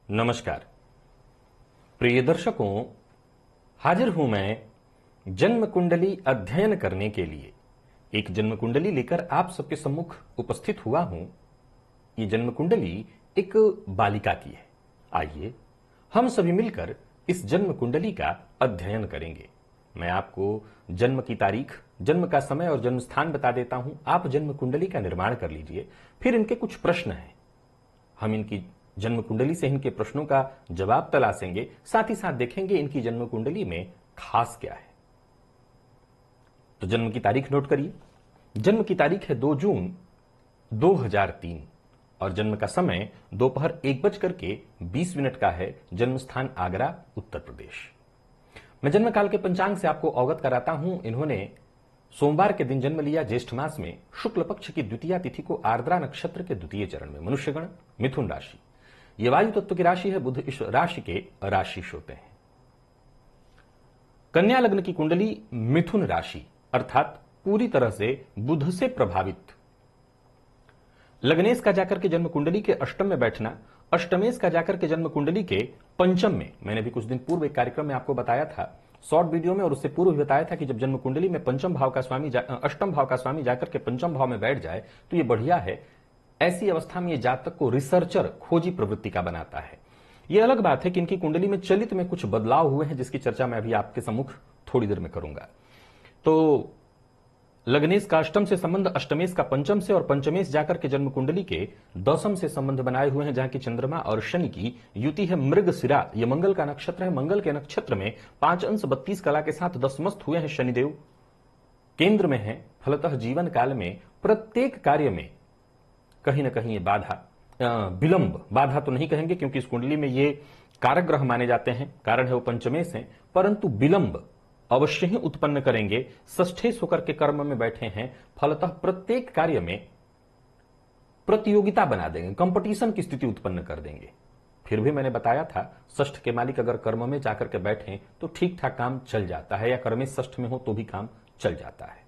नमस्कार प्रिय दर्शकों, हाजिर हूं मैं जन्म कुंडली अध्ययन करने के लिए। एक जन्म कुंडली लेकर आप सबके सम्मुख उपस्थित हुआ हूं। ये जन्म कुंडली एक बालिका की है। आइए हम सभी मिलकर इस जन्म कुंडली का अध्ययन करेंगे। मैं आपको जन्म की तारीख, जन्म का समय और जन्म स्थान बता देता हूं। आप जन्म कुंडली का निर्माण कर लीजिए। फिर इनके कुछ प्रश्न हैं, हम इनकी जन्म कुंडली से इनके प्रश्नों का जवाब तलाशेंगे। साथ ही साथ देखेंगे इनकी जन्म कुंडली में खास क्या है। तो जन्म की तारीख नोट करिए। जन्म की तारीख है 2 जून 2003 और जन्म का समय दोपहर 1:20 का है। जन्म स्थान आगरा, उत्तर प्रदेश। मैं जन्म काल के पंचांग से आपको अवगत कराता हूं। इन्होंने सोमवार के दिन जन्म लिया, ज्येष्ठ मास में, शुक्ल पक्ष की द्वितीया तिथि को, आर्द्रा नक्षत्र के द्वितीय चरण में। मनुष्यगण मिथुन राशि। यह वायु तत्व की राशि है। बुध इस राशि के राशिश होते हैं। कन्या लग्न की कुंडली मिथुन राशि अर्थात पूरी तरह से बुध से प्रभावित। लग्नेश का जाकर के जन्म कुंडली के अष्टम में बैठना, अष्टमेश का जाकर के जन्म कुंडली के पंचम में। मैंने भी कुछ दिन पूर्व एक कार्यक्रम में आपको बताया था, शॉर्ट वीडियो में, और उससे पूर्व भी बताया था कि जब जन्म कुंडली में पंचम भाव का स्वामी अष्टम भाव का स्वामी जाकर के पंचम भाव में बैठ जाए तो ये बढ़िया है। ऐसी अवस्था में ये जातक को रिसर्चर, खोजी प्रवृत्ति का बनाता है। यह अलग बात है कि इनकी कुंडली में चलित में कुछ बदलाव हुए हैं, जिसकी चर्चा मैं अभी आपके सम्मुख थोड़ी देर में करूंगा। तो लग्नेश का अष्टम से संबंध अष्टमेश का पंचम से, और पंचमेश जाकर के जन्म कुंडली के दशम से संबंध बनाए हुए हैं, जहां की चंद्रमा और शनि की युति है। मृगशिरा, यह मंगल का नक्षत्र है। मंगल के नक्षत्र में 5 अंश 32 कला के साथ दशमस्त हुए हैं शनिदेव। केंद्र में है। फलतः जीवन काल में प्रत्येक कार्य में कहीं ना कहीं ये बाधा, विलंब, बाधा तो नहीं कहेंगे क्योंकि इस कुंडली में ये कारक ग्रह माने जाते हैं, कारण है वो पंचमेश है, परंतु विलंब अवश्य ही उत्पन्न करेंगे। षष्ठेश होकर के कर्म में बैठे हैं, फलतः प्रत्येक कार्य में प्रतियोगिता बना देंगे, कंपटीशन की स्थिति उत्पन्न कर देंगे। फिर भी मैंने बताया था, षष्ठ के मालिक अगर कर्म में जाकर के बैठे तो ठीक ठाक काम चल जाता है, या कर्मेश षष्ठ में हो तो भी काम चल जाता है।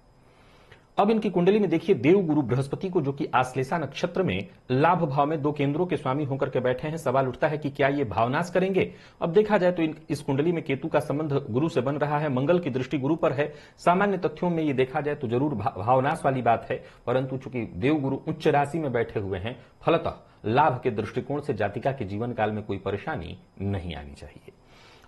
अब इनकी कुंडली में देखिए, देव गुरु बृहस्पति को, जो कि आश्लेषा नक्षत्र में लाभ भाव में 2 केंद्रों के स्वामी होकर के बैठे हैं। सवाल उठता है कि क्या ये भावनाश करेंगे। अब देखा जाए तो इस कुंडली में केतु का संबंध गुरु से बन रहा है, मंगल की दृष्टि गुरु पर है। सामान्य तथ्यों में ये देखा जाए तो जरूर भावनाश वाली बात है, परंतु चूंकि देव गुरु उच्च राशि में बैठे हुए हैं, फलतः लाभ के दृष्टिकोण से जातिका के जीवन काल में कोई परेशानी नहीं आनी चाहिए।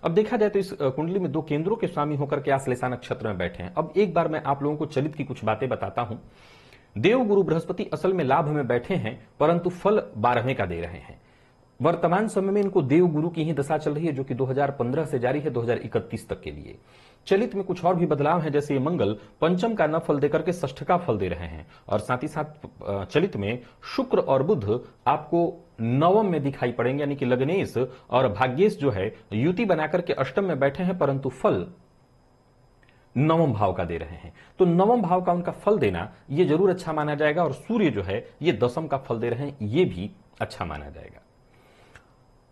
अब देखा जाए तो इस कुंडली में 2 केंद्रों के स्वामी होकर के आश्लेषा नक्षत्र में बैठे हैं। अब एक बार मैं आप लोगों को चलित की कुछ बातें बताता हूं। देव गुरु बृहस्पति असल में लाभ में बैठे हैं, परंतु फल 12वें का दे रहे हैं। वर्तमान समय में इनको देव गुरु की ही दशा चल रही है, जो कि 2015 से जारी है 2031 तक के लिए। चलित में कुछ और भी बदलाव है, जैसे ये मंगल पंचम का न फल देकर के षष्ठ का फल दे रहे हैं, और साथ ही साथ चलित में शुक्र और बुध आपको नवम में दिखाई पड़ेंगे, यानी कि लग्नेश और भाग्येश जो है युति बनाकर के अष्टम में बैठे हैं, परंतु फल नवम भाव का दे रहे हैं। तो नवम भाव का उनका फल देना ये जरूर अच्छा माना जाएगा, और सूर्य जो है ये दशम का फल दे रहे हैं, ये भी अच्छा माना जाएगा।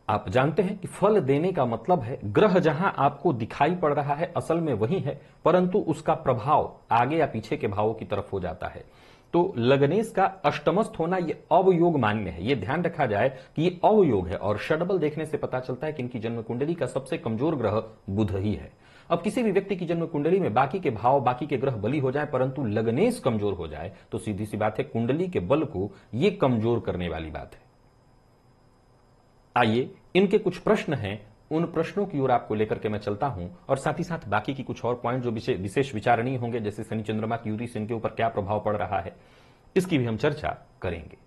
आप जानते हैं कि फल देने का मतलब है, ग्रह जहां आपको दिखाई पड़ रहा है असल में वही है, परंतु उसका प्रभाव आगे या पीछे के भावों की तरफ हो जाता है। तो लग्नेश का अष्टमस्थ होना यह अवयोग मान्य है। यह ध्यान रखा जाए कि यह अवयोग है, और षडबल देखने से पता चलता है कि इनकी जन्म कुंडली का सबसे कमजोर ग्रह बुध ही है। अब किसी भी व्यक्ति की जन्म कुंडली में बाकी के भाव, बाकी के ग्रह बली हो जाए, परंतु लग्नेश कमजोर हो जाए, तो सीधी सी बात है कुंडली के बल को यह कमजोर करने वाली बात है। आइए इनके कुछ प्रश्न हैं, उन प्रश्नों की ओर आपको लेकर के मैं चलता हूं, और साथ ही साथ बाकी की कुछ और पॉइंट जो विशेष विचारणीय होंगे, जैसे शनि चंद्रमा की युति से इनके ऊपर क्या प्रभाव पड़ रहा है, इसकी भी हम चर्चा करेंगे।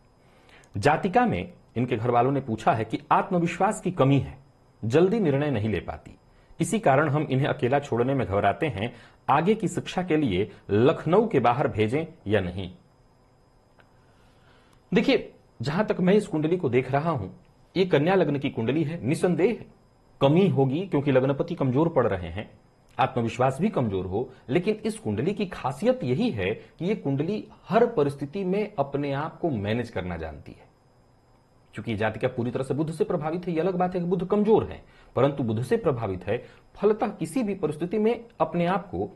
जातिका में इनके घर वालों ने पूछा है कि आत्मविश्वास की कमी है, जल्दी निर्णय नहीं ले पाती, इसी कारण हम इन्हें अकेला छोड़ने में घबराते हैं। आगे की शिक्षा के लिए लखनऊ के बाहर भेजें या नहीं। देखिए, जहां तक मैं इस कुंडली को देख रहा हूं, ये कन्या लग्न की कुंडली है। निसंदेह कमी होगी, क्योंकि लग्नपति कमजोर पड़ रहे हैं, आत्मविश्वास भी कमजोर हो, लेकिन इस कुंडली की खासियत यही है कि यह कुंडली हर परिस्थिति में अपने आप को मैनेज करना जानती है। क्योंकि जातिका पूरी तरह से बुध से प्रभावित है, यह अलग बात है कि बुध कमजोर है, परंतु बुध से प्रभावित है, फलतः किसी भी परिस्थिति में अपने आप को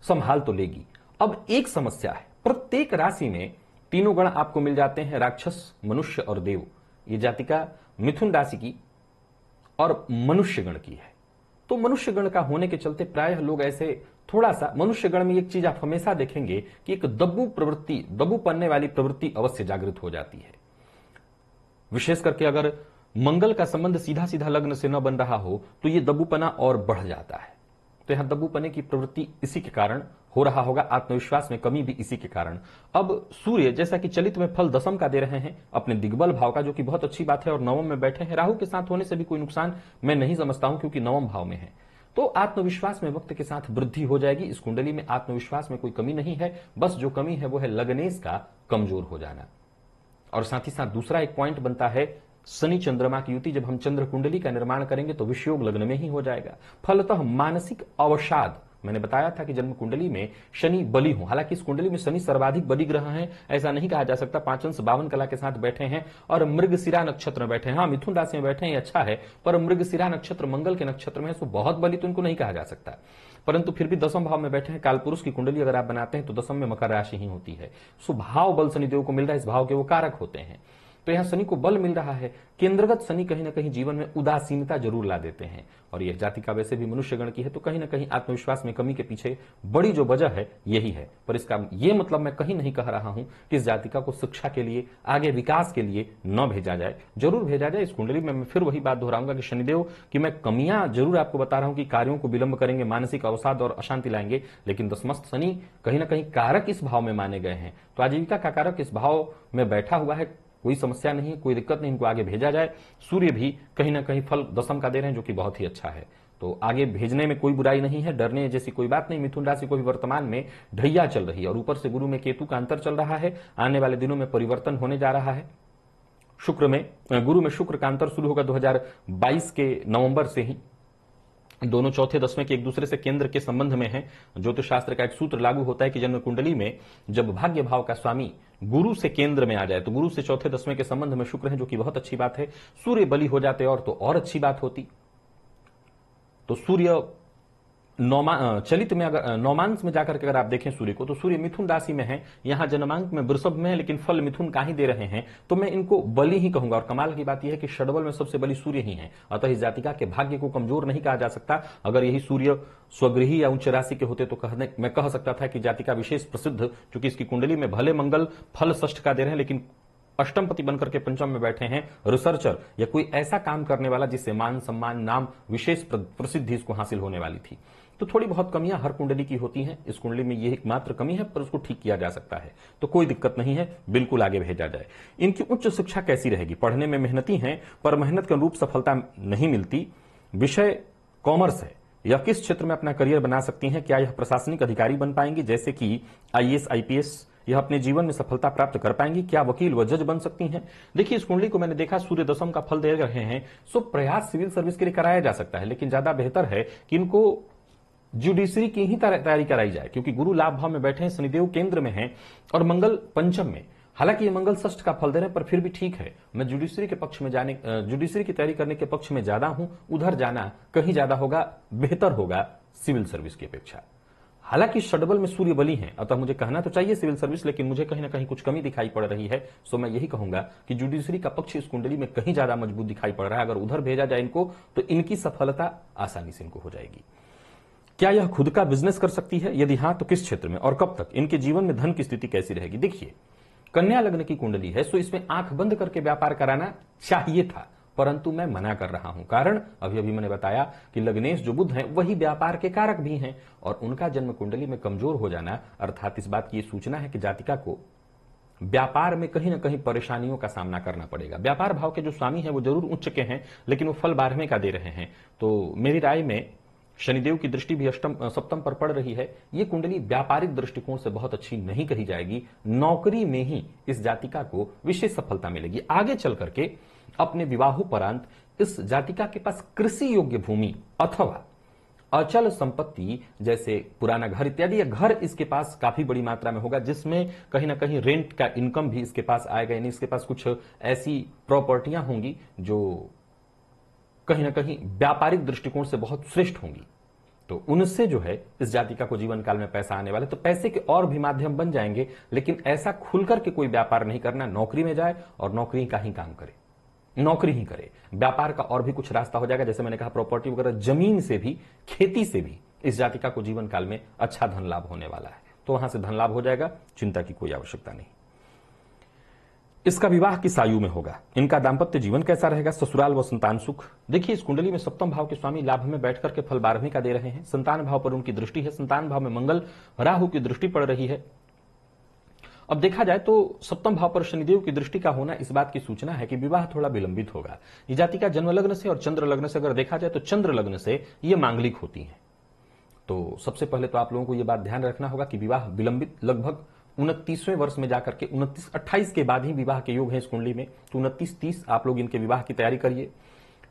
संभाल तो लेगी। अब एक समस्या है, प्रत्येक राशि में तीनों गण आपको मिल जाते हैं, राक्षस, मनुष्य और देव। ये जातिका मिथुन राशि की और मनुष्यगण की है। तो मनुष्यगण का होने के चलते प्रायः लोग ऐसे थोड़ा सा, मनुष्यगण में एक चीज आप हमेशा देखेंगे कि एक दब्बू प्रवृत्ति, दब्बू पन्ने वाली प्रवृत्ति अवश्य जागृत हो जाती है। विशेष करके अगर मंगल का संबंध सीधा सीधा लग्न से न बन रहा हो तो यह दब्बूपना और बढ़ जाता है। तो यहां दब्बूपने की प्रवृत्ति इसी के कारण हो रहा होगा, आत्मविश्वास में कमी भी इसी के कारण। अब सूर्य जैसा कि चलित में फल दशम का दे रहे हैं अपने दिग्बल भाव का, जो कि बहुत अच्छी बात है, और नवम में बैठे हैं। राहु के साथ होने से भी कोई नुकसान मैं नहीं समझता हूं, क्योंकि नवम भाव में है। तो आत्मविश्वास में वक्त के साथ वृद्धि हो जाएगी। इस कुंडली में आत्मविश्वास में कोई कमी नहीं है, बस जो कमी है वो है लग्नेश का कमजोर हो जाना। और साथ ही साथ दूसरा एक पॉइंट बनता है शनि चंद्रमा की युति। जब हम चंद्र कुंडली का निर्माण करेंगे तो विषयोग लग्न में ही हो जाएगा। फलतः मानसिक अवसाद, मैंने बताया था कि जन्म कुंडली में शनि बली हो, हालांकि इस कुंडली में शनि सर्वाधिक बली ग्रह हैं, ऐसा नहीं कहा जा सकता। 5 अंश 52 कला के साथ बैठे हैं और मृगशिरा नक्षत्र में बैठे हैं। हाँ, मिथुन राशि में बैठे हैं, अच्छा है, पर मृगशिरा नक्षत्र मंगल के नक्षत्र में है, तो बहुत बली तो इनको नहीं कहा जा सकता। परंतु फिर भी दसम भाव में बैठे हैं। कालपुरुष की कुंडली अगर आप बनाते हैं तो दसम में मकर राशि ही होती है। स्वभाव बल शनिदेव को मिल रहा है, इस भाव के वो कारक होते हैं। तो यहां शनि को बल मिल रहा है। केंद्रगत शनि कहीं ना कहीं जीवन में उदासीनता जरूर ला देते हैं, और यह जातिका वैसे भी मनुष्यगण की है, तो कहीं ना कहीं आत्मविश्वास में कमी के पीछे बड़ी जो वजह है यही है। पर इसका यह मतलब मैं कहीं नहीं कह रहा हूं कि इस जातिका को शिक्षा के लिए, आगे विकास के लिए न भेजा जाए, जरूर भेजा जाए। इस कुंडली में मैं फिर वही बात दोहराऊंगा कि शनिदेव की मैं कमियां जरूर आपको बता रहा हूं कि कार्यों को विलंब करेंगे, मानसिक अवसाद और अशांति लाएंगे, लेकिन दशमस्थ शनि कहीं ना कहीं कारक इस भाव में माने गए हैं। तो आजीविका का कारक इस भाव में बैठा हुआ है, कोई समस्या नहीं है, कोई दिक्कत नहीं, इनको आगे भेजा जाए। सूर्य भी कहीं ना कहीं फल दशम का दे रहे हैं, जो कि बहुत ही अच्छा है, तो आगे भेजने में कोई बुराई नहीं है, डरने जैसी कोई बात नहीं। मिथुन राशि को भी वर्तमान में ढैया चल रही है, और ऊपर से गुरु में केतु का अंतर चल रहा है। आने वाले दिनों में परिवर्तन होने जा रहा है। शुक्र में, गुरु में शुक्र का अंतर शुरू होगा 2022 के नवंबर से ही। दोनों चौथे दसवें के एक दूसरे से केंद्र के संबंध में है। ज्योतिष शास्त्र का एक सूत्र लागू होता है कि जन्म कुंडली में जब भाग्य भाव का स्वामी गुरु से केंद्र में आ जाए, तो गुरु से चौथे दसवें के संबंध में शुक्र है, जो कि बहुत अच्छी बात है। सूर्य बली हो जाते और तो और अच्छी बात होती। तो सूर्य चलित में, अगर नौमांश में जाकर के अगर आप देखें सूर्य को, तो सूर्य मिथुन राशि में है, यहां जन्मांक में वृषभ में है, लेकिन फल मिथुन का ही दे रहे हैं, तो मैं इनको बली ही कहूंगा। और कमाल की बात यह है कि षडबल में सबसे बली सूर्य ही है, अतः इस जातिका के भाग्य को कमजोर नहीं कहा जा सकता। अगर यही सूर्य स्वगृही या उच्च राशि के होते तो मैं कह सकता था कि जातिका विशेष प्रसिद्ध, चूंकि इसकी कुंडली में भले मंगल फल षष्ठ का दे रहे हैं, लेकिन अष्टमपति बनकर के पंचम में बैठे हैं, रिसर्चर या कोई ऐसा काम करने वाला जिससे मान सम्मान नाम विशेष प्रसिद्धि इसको हासिल होने वाली थी। तो थोड़ी बहुत कमियां हर कुंडली की होती हैं, इस कुंडली में यह एकमात्र कमी है, पर उसको ठीक किया जा सकता है, तो कोई दिक्कत नहीं है, बिल्कुल आगे भेजा जाए। इनकी उच्च शिक्षा कैसी रहेगी? पढ़ने में मेहनती हैं, पर मेहनत के अनुरूप सफलता नहीं मिलती। विषय कॉमर्स है, या किस क्षेत्र में अपना करियर बना सकती हैं? क्या यह प्रशासनिक अधिकारी बन पाएंगी, जैसे कि आईएएस आईपीएस? यह अपने जीवन में सफलता प्राप्त कर पाएंगी? क्या वकील व जज बन सकती हैं? देखिए, इस कुंडली को मैंने देखा, सूर्य दशम का फल दे रहे हैं, सो प्रयास सिविल सर्विस के लिए कराया जा सकता है, लेकिन ज्यादा बेहतर है कि इनको जुडिशरी की ही तैयारी कराई जाए, क्योंकि गुरु लाभ भाव में बैठे हैं, शनिदेव केंद्र में हैं और मंगल पंचम में। हालांकि ये मंगल षष्ठ का फल दे रहे हैं, पर फिर भी ठीक है। मैं जुडिशरी के पक्ष में जुडिशरी की तैयारी करने के पक्ष में ज्यादा हूं, उधर जाना कहीं ज्यादा होगा, बेहतर होगा सिविल सर्विस की अपेक्षा। हालांकि षडबल में सूर्य बली हैं, अतः मुझे कहना तो चाहिए सिविल सर्विस, लेकिन मुझे कहीं ना कहीं कुछ कमी दिखाई पड़ रही है। सो मैं यही कहूंगा कि जुडिशरी का पक्ष इस कुंडली में कहीं ज्यादा मजबूत दिखाई पड़ रहा है। अगर उधर भेजा जाए इनको, तो इनकी सफलता आसानी से इनको हो जाएगी। क्या यह खुद का बिजनेस कर सकती है? यदि हां, तो किस क्षेत्र में और कब तक? इनके जीवन में धन की स्थिति कैसी रहेगी? देखिए, कन्या लग्न की कुंडली है, सो इसमें आंख बंद करके व्यापार कराना चाहिए था, परंतु मैं मना कर रहा हूं। कारण अभी अभी मैंने बताया कि लग्नेश जो बुध हैं वही व्यापार के कारक भी हैं, और उनका जन्म कुंडली में कमजोर हो जाना अर्थात इस बात की सूचना है कि जातिका को व्यापार में कहीं ना कहीं परेशानियों का सामना करना पड़ेगा। व्यापार भाव के जो स्वामी हैं वो जरूर उच्च के हैं, लेकिन वो फल 12वें का दे रहे हैं। तो मेरी राय में शनिदेव की दृष्टि भी सप्तम पर पड़ रही है। ये कुंडली व्यापारिक दृष्टिकोण से बहुत अच्छी नहीं कही जाएगी। नौकरी में ही इस जातिका को विशेष सफलता मिलेगी। आगे चल करके अपने विवाहोपरांत इस जातिका के पास कृषि योग्य भूमि अथवा अचल संपत्ति जैसे पुराना घर इत्यादि, या घर इसके पास काफी बड़ी मात्रा में होगा, जिसमें कहीं ना कहीं रेंट का इनकम भी इसके पास आएगा। यानी इसके पास कुछ ऐसी प्रॉपर्टियां होंगी जो कहीं ना कहीं व्यापारिक दृष्टिकोण से बहुत श्रेष्ठ होंगी। तो उनसे जो है इस जातिका को जीवन काल में पैसा आने वाले, तो पैसे के और भी माध्यम बन जाएंगे, लेकिन ऐसा खुलकर के कोई व्यापार नहीं करना। नौकरी में जाए और नौकरी का ही काम करे। नौकरी ही करे, व्यापार का और भी कुछ रास्ता हो जाएगा, जैसे मैंने कहा प्रॉपर्टी वगैरह, जमीन से भी, खेती से भी इस जातिका को जीवन काल में अच्छा धन लाभ होने वाला है। तो वहां से धन लाभ हो जाएगा, चिंता की कोई आवश्यकता नहीं। इसका विवाह किस आयु में होगा, इनका दाम्पत्य जीवन कैसा रहेगा, ससुराल व संतान सुख। देखिए इस कुंडली में सप्तम भाव के स्वामी लाभ में बैठकर के फल 12वीं का दे रहे हैं। संतान भाव पर उनकी दृष्टि है, संतान भाव में मंगल राहु की दृष्टि पड़ रही है। अब देखा जाए तो सप्तम भाव पर शनिदेव की दृष्टि का होना इस बात की सूचना है कि विवाह थोड़ा विलंबित होगा। ये जाति का जन्म लग्न से और चंद्र लग्न से अगर देखा जाए तो चंद्र लग्न से ये मांगलिक होती है। तो सबसे पहले तो आप लोगों को यह बात ध्यान रखना होगा कि विवाह विलंबित लगभग 29वें वर्ष में जाकर के 29-28 के बाद ही विवाह के योग है इस कुंडली में। तो 29-30 आप लोग इनके विवाह की तैयारी करिए।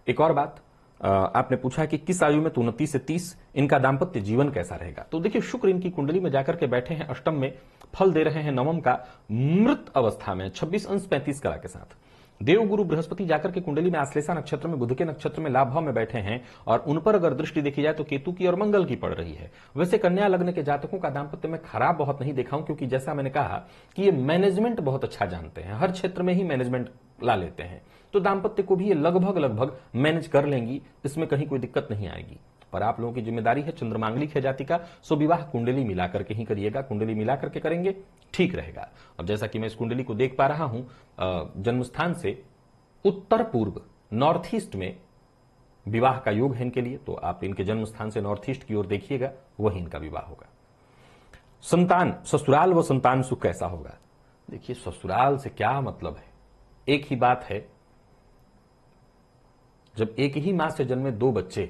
एक और बात, आपने पूछा कि किस आयु में, तो 29 से 30 इनका दाम्पत्य जीवन कैसा रहेगा। तो देखिए शुक्र इनकी कुंडली में जाकर के बैठे हैं अष्टम में, फल दे रहे हैं नवम का मृत अवस्था में 26 अंश 35 कला के साथ। देवगुरु बृहस्पति जाकर के कुंडली में आश्लेषा नक्षत्र में, बुध के नक्षत्र में लाभ भाव में बैठे हैं और उन पर अगर दृष्टि देखी जाए तो केतु की और मंगल की पड़ रही है। वैसे कन्या लग्न के जातकों का दाम्पत्य में खराब बहुत नहीं देखा हूं, क्योंकि जैसा मैंने कहा कि ये मैनेजमेंट बहुत अच्छा जानते हैं, हर क्षेत्र में ही मैनेजमेंट ला लेते हैं, तो दाम्पत्य को भी ये लगभग मैनेज कर लेंगी, इसमें कहीं कोई दिक्कत नहीं आएगी। पर आप लोगों की जिम्मेदारी है, चंद्रमांगलिक है जाति का, सो विवाह कुंडली मिलाकर के ही करिएगा, कुंडली मिलाकर के करेंगे ठीक रहेगा। अब जैसा कि मैं इस कुंडली को देख पा रहा हूं, जन्म स्थान से उत्तर पूर्व नॉर्थ ईस्ट में विवाह का योग है इनके लिए, तो आप इनके जन्म स्थान से नॉर्थ ईस्ट की ओर देखिएगा, वही इनका विवाह होगा। संतान, ससुराल व संतान सुख कैसा होगा। देखिए ससुराल से क्या मतलब है, एक ही बात है, जब एक ही मां से जन्मे दो बच्चे,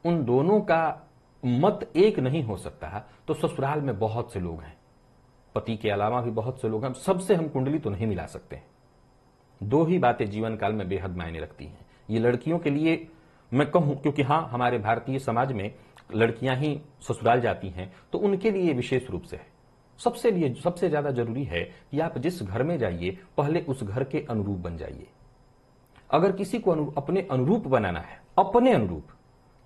उन दोनों का मत एक नहीं हो सकता, तो ससुराल में बहुत से लोग हैं, पति के अलावा भी बहुत से लोग हैं, सबसे हम कुंडली तो नहीं मिला सकते। दो ही बातें जीवन काल में बेहद मायने रखती हैं। ये लड़कियों के लिए मैं कहूं, क्योंकि हां हमारे भारतीय समाज में लड़कियां ही ससुराल जाती हैं, तो उनके लिए विशेष रूप से है। सबसे ज्यादा जरूरी है कि आप जिस घर में जाइए पहले उस घर के अनुरूप बन जाइए। अगर किसी को अपने अनुरूप बनाना है, अपने अनुरूप,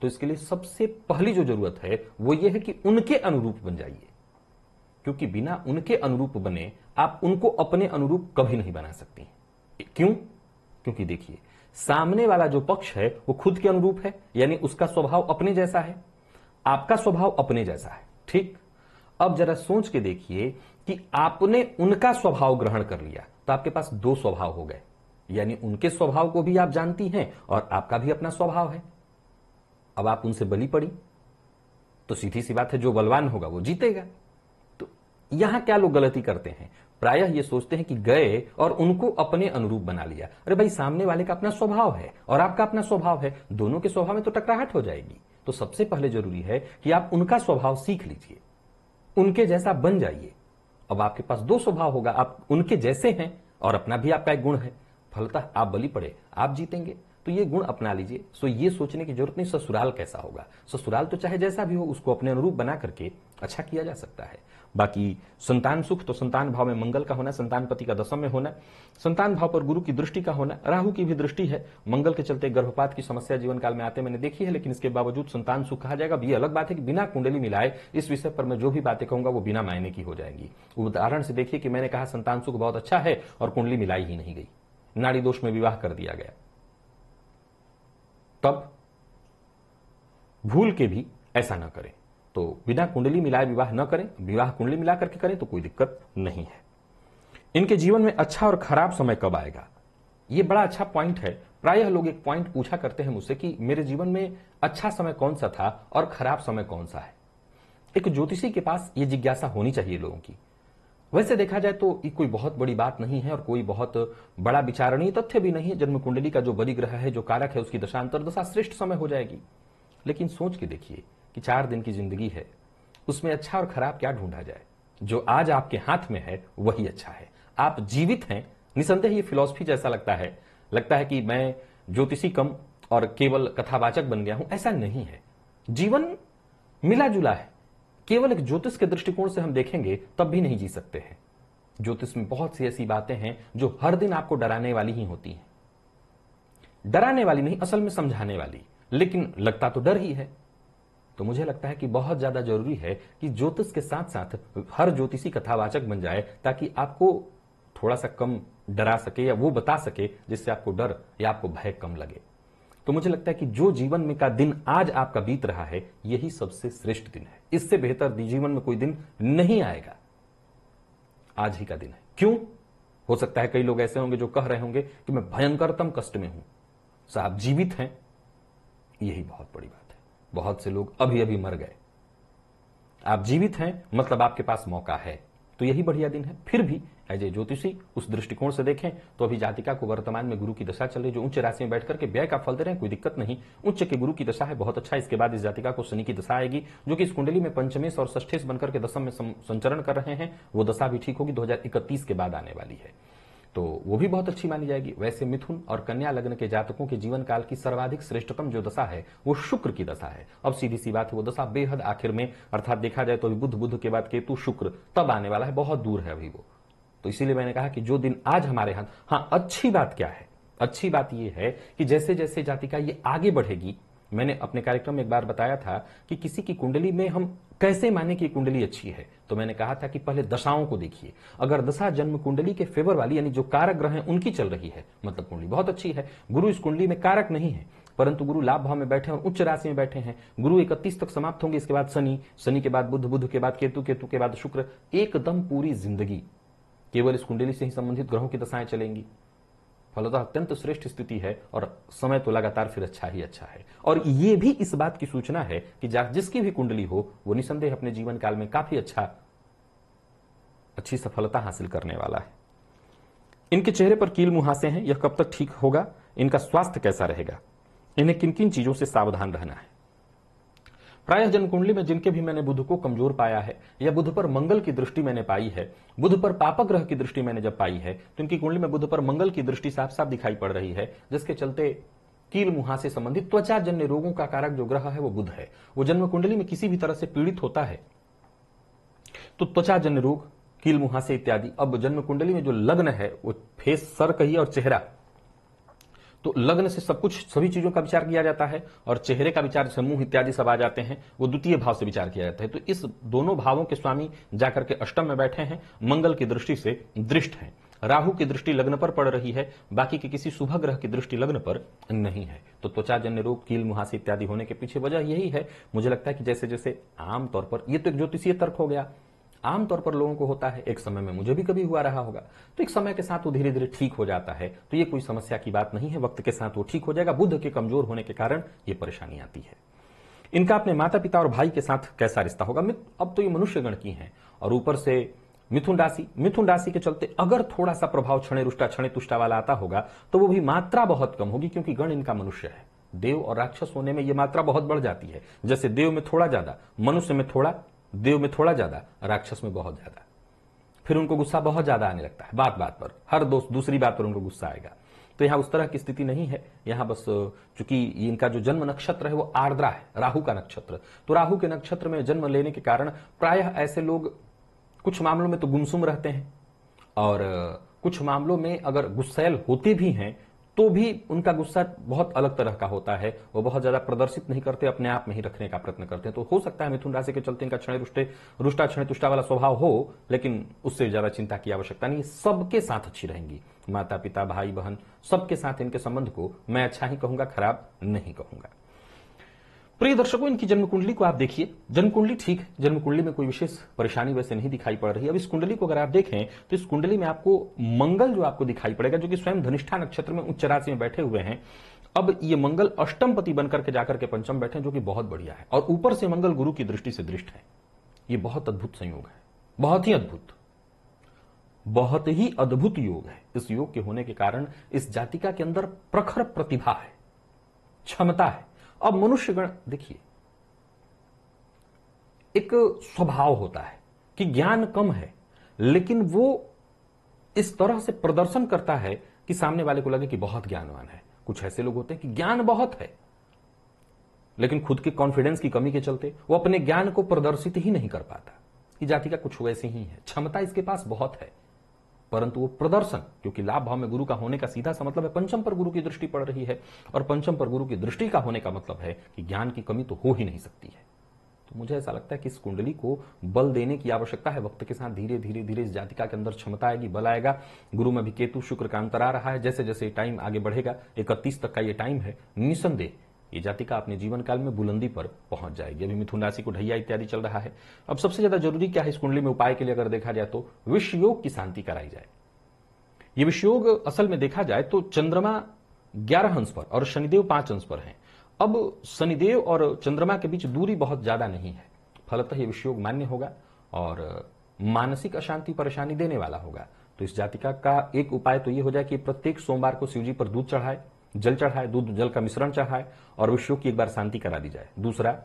तो इसके लिए सबसे पहली जो जरूरत है वो ये है कि उनके अनुरूप बन जाइए, क्योंकि बिना उनके अनुरूप बने आप उनको अपने अनुरूप कभी नहीं बना सकती। क्यों? क्योंकि देखिए सामने वाला जो पक्ष है वो खुद के अनुरूप है, यानी उसका स्वभाव अपने जैसा है, आपका स्वभाव अपने जैसा है। ठीक, अब जरा सोच के देखिए कि आपने उनका स्वभाव ग्रहण कर लिया तो आपके पास दो स्वभाव हो गए, यानी उनके स्वभाव को भी आप जानती हैं और आपका भी अपना स्वभाव है। अब आप उनसे बली पड़ी तो सीधी सी बात है, जो बलवान होगा वो जीतेगा। तो यहां क्या लोग गलती करते हैं, प्रायः ये सोचते हैं कि गए और उनको अपने अनुरूप बना लिया। अरे भाई, सामने वाले का अपना स्वभाव है और आपका अपना स्वभाव है, दोनों के स्वभाव में तो टकराहट हो जाएगी। तो सबसे पहले जरूरी है कि आप उनका स्वभाव सीख लीजिए, उनके जैसा बन जाइए। अब आपके पास दो स्वभाव होगा, आप उनके जैसे हैं और अपना भी आपका एक गुण है, फलतः आप बली पड़े, आप जीतेंगे। तो ये गुण अपना लीजिए। सो ये सोचने की जरूरत नहीं ससुराल कैसा होगा, ससुराल तो चाहे जैसा भी हो उसको अपने अनुरूप बना करके अच्छा किया जा सकता है। बाकी संतान सुख, तो संतान भाव में मंगल का होना, संतान पति का दशम में होना, संतान भाव पर गुरु की दृष्टि का होना, राहु की भी दृष्टि है, मंगल के चलते गर्भपात की समस्या जीवन काल में आते मैंने देखी है, लेकिन इसके बावजूद संतान सुख कहा जाएगा। ये अलग बात है कि बिना कुंडली मिलाए इस विषय पर मैं जो भी बातें कहूंगा वो बिना मायने की हो जाएंगी। उदाहरण से देखिए कि मैंने कहा संतान सुख बहुत अच्छा है और कुंडली मिलाई ही नहीं गई, नाड़ी दोष में विवाह कर दिया गया, तब भूल के भी ऐसा ना करें। तो बिना कुंडली मिलाए विवाह न करें, विवाह कुंडली मिला करके करें तो कोई दिक्कत नहीं है। इनके जीवन में अच्छा और खराब समय कब आएगा, यह बड़ा अच्छा पॉइंट है। प्रायः लोग एक पॉइंट पूछा करते हैं मुझसे कि मेरे जीवन में अच्छा समय कौन सा था और खराब समय कौन सा है। एक ज्योतिषी के पास यह जिज्ञासा होनी चाहिए लोगों की। वैसे देखा जाए तो ये कोई बहुत बड़ी बात नहीं है और कोई बहुत बड़ा विचारणीय तथ्य भी नहीं है। जन्म कुंडली का जो बलि ग्रह है, जो कारक है, उसकी दशांतर दशा श्रेष्ठ समय हो जाएगी। लेकिन सोच के देखिए कि 4 दिन की जिंदगी है, उसमें अच्छा और खराब क्या ढूंढा जाए। जो आज आपके हाथ में है वही अच्छा है, आप जीवित हैं। निसंदेह ये फिलॉसफी जैसा लगता है कि मैं ज्योतिषी कम और केवल कथावाचक बन गया हूं, ऐसा नहीं है। जीवन मिला जुला है, केवल एक ज्योतिष के दृष्टिकोण से हम देखेंगे तब भी नहीं जी सकते हैं। ज्योतिष में बहुत सी ऐसी बातें हैं जो हर दिन आपको डराने वाली ही होती हैं, डराने वाली नहीं, असल में समझाने वाली, लेकिन लगता तो डर ही है। तो मुझे लगता है कि बहुत ज्यादा जरूरी है कि ज्योतिष के साथ साथ हर ज्योतिषी कथावाचक बन जाए, ताकि आपको थोड़ा सा कम डरा सके या वो बता सके जिससे आपको डर या आपको भय कम लगे। तो मुझे लगता है कि जो जीवन में का दिन आज आपका बीत रहा है यही सबसे श्रेष्ठ दिन है। इससे बेहतर जीवन में कोई दिन नहीं आएगा। आज ही का दिन है। क्यों? हो सकता है कई लोग ऐसे होंगे जो कह रहे होंगे कि मैं भयंकरतम कष्ट में हूं। साहब जीवित हैं, यही बहुत बड़ी बात है। बहुत से लोग अभी अभी मर गए। आप जीवित हैं मतलब आपके पास मौका है, तो यही बढ़िया दिन है। फिर भी एज ए ज्योतिषी उस दृष्टिकोण से देखें तो अभी जातिका को वर्तमान में गुरु की दशा चल रही, जो उच्च राशि में बैठकर के व्यय का फल दे रहे हैं, कोई दिक्कत नहीं। उच्च के गुरु की दशा है, बहुत अच्छा। इसके बाद इस जातिका को शनि की दशा आएगी, जो कि इस कुंडली में पंचमेश और षष्ठेश बनकर के दशम में संचरण कर रहे हैं। वो दशा भी ठीक होगी, 2031 के बाद आने वाली है, तो वो भी बहुत अच्छी मानी जाएगी। वैसे मिथुन और कन्या लग्न के जातकों के जीवन काल की सर्वाधिक श्रेष्ठतम जो दशा है वो शुक्र की दशा है। अब सीधी सी बात है, वो दशा बेहद आखिर में, अर्थात देखा जाए तो अभी बुध के बाद केतु शुक्र तब आने वाला है, बहुत दूर है अभी वो। तो इसीलिए मैंने कहा कि जो दिन आज हमारे हाथ, हाँ अच्छी बात क्या है, अच्छी बात यह है कि जैसे जैसे जातिका ये आगे बढ़ेगी, मैंने अपने कार्यक्रम में एक बार बताया था कि किसी की कुंडली में हम कैसे माने कि कुंडली अच्छी है, तो मैंने कहा था कि पहले दशाओं को देखिए। अगर दशा जन्म कुंडली के फेवर वाली, यानी जो कारक ग्रह हैं उनकी चल रही है, मतलब कुंडली बहुत अच्छी है। गुरु इस कुंडली में कारक नहीं है, परंतु गुरु लाभ भाव में बैठे और उच्च राशि में बैठे हैं। गुरु 31 तक समाप्त होंगे, इसके बाद शनि, शनि के बाद बुध, बुध के बाद केतु, केतु के बाद शुक्र। एकदम पूरी जिंदगी केवल इस कुंडली से ही संबंधित ग्रहों की दशाएं चलेंगी। फलतः अत्यंत श्रेष्ठ स्थिति है और समय तो लगातार फिर अच्छा ही अच्छा है। और ये भी इस बात की सूचना है कि जिसकी भी कुंडली हो वो निसंदेह अपने जीवन काल में काफी अच्छी सफलता हासिल करने वाला है। इनके चेहरे पर कील मुहासे हैं, यह कब तक ठीक होगा? इनका स्वास्थ्य कैसा रहेगा? इन्हें किन किन चीजों से सावधान रहना है? प्रायः जन्म कुंडली में जिनके भी मैंने बुध को कमजोर पाया है या बुध पर मंगल की दृष्टि मैंने पाई है, बुध पर पापक ग्रह की दृष्टि मैंने जब पाई है, तो इनकी कुंडली में बुध पर मंगल की दृष्टि साफ साफ दिखाई पड़ रही है, जिसके चलते कील मुहासे संबंधित त्वचा जन्य रोगों का कारक जो ग्रह है वो बुध है। वो जन्म कुंडली में किसी भी तरह से पीड़ित होता है तो त्वचा जन्य रोग, कील मुहासे इत्यादि। अब जन्म कुंडली में जो लग्न है वो फेस, सर कहिए और चेहरा, तो लग्न से सब कुछ, सभी चीजों का विचार किया जाता है, और चेहरे का विचार, समूह इत्यादि सब आ जाते हैं, वो द्वितीय भाव से विचार किया जाता है। तो इस दोनों भावों के स्वामी जाकर के अष्टम में बैठे हैं, मंगल की दृष्टि से दृष्ट हैं। राहु की दृष्टि लग्न पर पड़ रही है, बाकी के किसी शुभ ग्रह की दृष्टि लग्न पर नहीं है। तो त्वचा जन्य रोग, कील मुहासे इत्यादि होने के पीछे वजह यही है। मुझे लगता है कि जैसे जैसे आमतौर पर, ये तो एक ज्योतिषीय तर्क हो गया, आमतौर पर लोगों को होता है, एक समय में मुझे भी कभी हुआ रहा होगा, तो एक समय के साथ वो धीरे धीरे ठीक हो जाता है। तो ये कोई समस्या की बात नहीं है, वक्त के साथ वो ठीक हो जाएगा। बुध के कमजोर होने के कारण ये परेशानी आती है। इनका अपने माता पिता और भाई के साथ कैसा रिश्ता होगा? अब तो ये मनुष्य गण की है, और ऊपर से मिथुन राशि के चलते अगर थोड़ा सा प्रभाव क्षणे रुष्टा क्षणे तुष्टा वाला आता होगा तो वो भी मात्रा बहुत कम होगी, क्योंकि गण इनका मनुष्य है। देव और राक्षस होने में ये मात्रा बहुत बढ़ जाती है। जैसे देव में थोड़ा ज्यादा, मनुष्य में थोड़ा, देव में थोड़ा ज्यादा, राक्षस में बहुत ज्यादा। फिर उनको गुस्सा बहुत ज्यादा आने लगता है, बात बात पर, हर दूसरी बात पर उनको गुस्सा आएगा। तो यहां उस तरह की स्थिति नहीं है। यहां बस चूंकि इनका जो जन्म नक्षत्र है वो आर्द्रा है, राहु का नक्षत्र, तो राहु के नक्षत्र में जन्म लेने के कारण प्रायः ऐसे लोग कुछ मामलों में तो गुमसुम रहते हैं, और कुछ मामलों में अगर गुस्सैल होते भी हैं तो भी उनका गुस्सा बहुत अलग तरह का होता है। वो बहुत ज्यादा प्रदर्शित नहीं करते, अपने आप में ही रखने का प्रयत्न करते हैं। तो हो सकता है मिथुन राशि के चलते इनका क्षणे रुष्टा क्षणे तुष्टा वाला स्वभाव हो, लेकिन उससे ज्यादा चिंता की आवश्यकता नहीं। सबके साथ अच्छी रहेंगी, माता पिता भाई बहन सबके साथ इनके संबंध को मैं अच्छा ही कहूंगा, खराब नहीं कहूंगा। प्रिय दर्शकों, इनकी जन्म कुंडली को आप देखिए। जन्म कुंडली ठीक है, जन्म कुंडली में कोई विशेष परेशानी वैसे नहीं दिखाई पड़ रही। अब इस कुंडली को अगर आप देखें तो इस कुंडली में आपको मंगल जो आपको दिखाई पड़ेगा, जो कि स्वयं धनिष्ठा नक्षत्र में उच्च राशि में बैठे हुए हैं। अब ये मंगल अष्टम पति बनकर के जाकर के पंचम बैठे, जो कि बहुत बढ़िया है, और ऊपर से मंगल गुरु की दृष्टि से दृष्ट है। ये बहुत अद्भुत संयोग है, बहुत ही अद्भुत योग है। इस योग के होने के कारण इस जातिका के अंदर प्रखर प्रतिभा है, क्षमता है। अब मनुष्यगण देखिए, एक स्वभाव होता है कि ज्ञान कम है, लेकिन वो इस तरह से प्रदर्शन करता है कि सामने वाले को लगे कि बहुत ज्ञानवान है। कुछ ऐसे लोग होते हैं कि ज्ञान बहुत है, लेकिन खुद के कॉन्फिडेंस की कमी के चलते वो अपने ज्ञान को प्रदर्शित ही नहीं कर पाता। ये जाति का कुछ वैसे ही है, क्षमता इसके पास बहुत है, परंतु वो प्रदर्शन, क्योंकि लाभ भाव में गुरु का होने का सीधा सा मतलब है पंचम पर गुरु की दृष्टि पड़ रही है, और पंचम पर गुरु की दृष्टि का होने का मतलब है कि ज्ञान की कमी तो हो ही नहीं सकती है। तो मुझे ऐसा लगता है कि इस कुंडली को बल देने की आवश्यकता है। वक्त के साथ धीरे धीरे धीरे इस जातिका के अंदर क्षमता आएगी, बल आएगा। गुरु में भी केतु शुक्र का अंतर आ रहा है। जैसे जैसे टाइम आगे बढ़ेगा, 31 तक का ये टाइम है, निसंदेह ये जातिका अपने जीवन काल में बुलंदी पर पहुंच जाएगी। अभी मिथुन राशि को ढैया इत्यादि चल रहा है। अब सबसे ज्यादा जरूरी क्या है इस कुंडली में उपाय के लिए अगर देखा जाए तो विष योग की शांति कराई जाए। ये विष योग असल में देखा जाए तो चंद्रमा 11 अंश पर और शनिदेव 5 अंश पर हैं। अब शनिदेव और चंद्रमा के बीच दूरी बहुत ज्यादा नहीं है, फलतः ये विष योग मान्य होगा और मानसिक अशांति परेशानी देने वाला होगा। तो इस जातिका का एक उपाय तो ये हो जाए कि प्रत्येक सोमवार को शिवजी पर दूध चढ़ाए, जल चढ़ाए, दूध जल का मिश्रण चढ़ाए और विष योग की एक बार शांति करा दी जाए। दूसरा,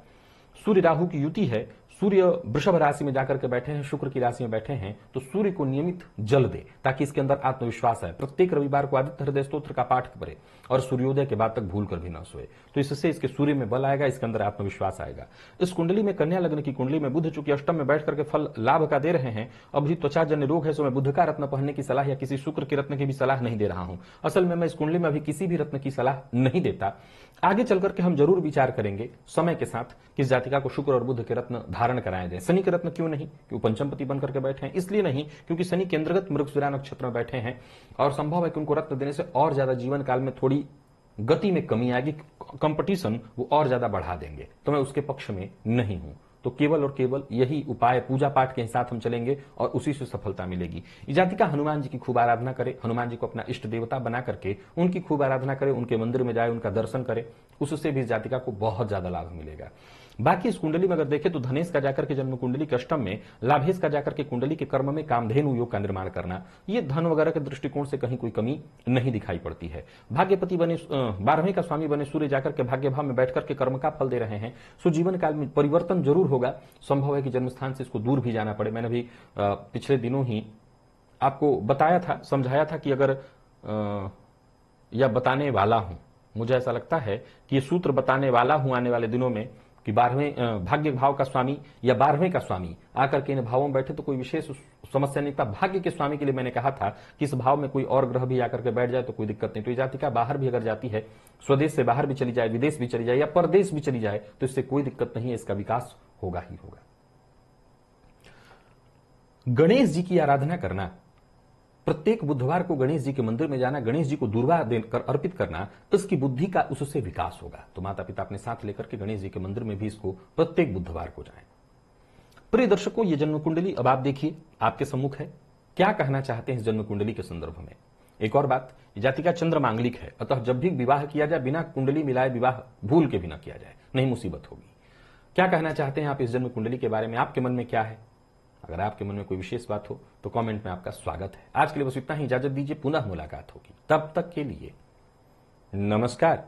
सूर्य राहु की युति है, सूर्य वृषभ राशि में जाकर के बैठे हैं, शुक्र की राशि में बैठे हैं, तो सूर्य को नियमित जल दे ताकि इसके अंदर आत्मविश्वास आए। प्रत्येक रविवार को आदित्य हृदय स्तोत्र का पाठ करे और सूर्योदय के बाद तक भूल कर भी न सोए, तो इससे इसके सूर्य में बल आएगा, इसके अंदर आत्मविश्वास आएगा। इस कुंडली में कन्या लग्न की कुंडली में बुध चूंकि अष्टम में बैठ करके फल लाभ का दे रहे हैं, अभी त्वचा जन्य रोग है, सो मैं बुध का रत्न पहनने की सलाह या किसी शुक्र के रत्न की भी सलाह नहीं दे रहा हूं। असल में मैं इस कुंडली में अभी किसी भी रत्न की सलाह नहीं देता। आगे चल करके हम जरूर विचार करेंगे समय के साथ कि इस जातिका को शुक्र और बुध के रत्न धारण कराए जाए। शनि के रत्न क्यों नहीं? क्यों पंचमपति बनकर के बैठे हैं, इसलिए नहीं क्योंकि शनि के अंतर्गत मृगशिरा नक्षत्र में बैठे हैं और संभव है कि उनको रत्न देने से और ज्यादा जीवन काल में थोड़ी गति में कमी आएगी, कंपटीशन वो और ज्यादा बढ़ा देंगे, तो मैं उसके पक्ष में नहीं हूं। तो केवल और केवल यही उपाय पूजा पाठ के साथ हम चलेंगे और उसी से सफलता मिलेगी। इस जातिका हनुमान जी की खूब आराधना करे, हनुमान जी को अपना इष्ट देवता बना करके उनकी खूब आराधना करे, उनके मंदिर में जाए, उनका दर्शन करे, उससे भी इस जातिका को बहुत ज्यादा लाभ मिलेगा। बाकी इस कुंडली में अगर देखें तो धनेश का जाकर के जन्म कुंडली के अष्टम में, लाभेश का जाकर के कुंडली के कर्म में कामधेनु योग का निर्माण करना, ये धन वगैरह के दृष्टिकोण से कहीं कोई कमी नहीं दिखाई पड़ती है। भाग्यपति बने 12वें का स्वामी बने सूर्य जाकर के भाग्य भाव में बैठकर के कर्म का फल दे रहे हैं, सो जीवन काल में परिवर्तन जरूर होगा। संभव है कि जन्मस्थान से इसको दूर भी जाना पड़े। मैंने भी पिछले दिनों ही आपको बताया था, समझाया था कि अगर या बताने वाला हूं, मुझे ऐसा लगता है कि ये सूत्र बताने वाला हूं आने वाले दिनों में कि 12वें भाग्य भाव का स्वामी या 12वें का स्वामी आकर के इन भावों में बैठे तो कोई विशेष समस्या नहीं था। भाग्य के स्वामी के लिए मैंने कहा था कि इस भाव में कोई और ग्रह भी आकर के बैठ जाए तो कोई दिक्कत नहीं। तो ये जातिका बाहर भी अगर जाती है, स्वदेश से बाहर भी चली जाए, विदेश भी चली जाए या परदेश भी चली जाए, तो इससे कोई दिक्कत नहीं है, इसका विकास होगा ही होगा। गणेश जी की आराधना करना, प्रत्येक बुधवार को गणेश जी के मंदिर में जाना, गणेश जी को दुर्वा देकर अर्पित करना, इसकी बुद्धि का उससे विकास होगा। तो माता पिता अपने साथ लेकर के गणेश जी के मंदिर में भी इसको प्रत्येक बुधवार को जाएं। प्रिय दर्शकों, ये जन्म कुंडली अब आप देखिए आपके सम्मुख है, क्या कहना चाहते हैं इस जन्म कुंडली के संदर्भ में। एक और बात, जातिका चंद्र मांगलिक है, अतः जब भी विवाह किया जाए बिना कुंडली मिलाए विवाह भूल के भी ना किया जाए, नहीं मुसीबत होगी। क्या कहना चाहते हैं आप इस जन्म कुंडली के बारे में, आपके मन में क्या है? अगर आपके मन में कोई विशेष बात हो तो कमेंट में आपका स्वागत है। आज के लिए बस इतना ही, इजाजत दीजिए, पुनः मुलाकात होगी, तब तक के लिए नमस्कार।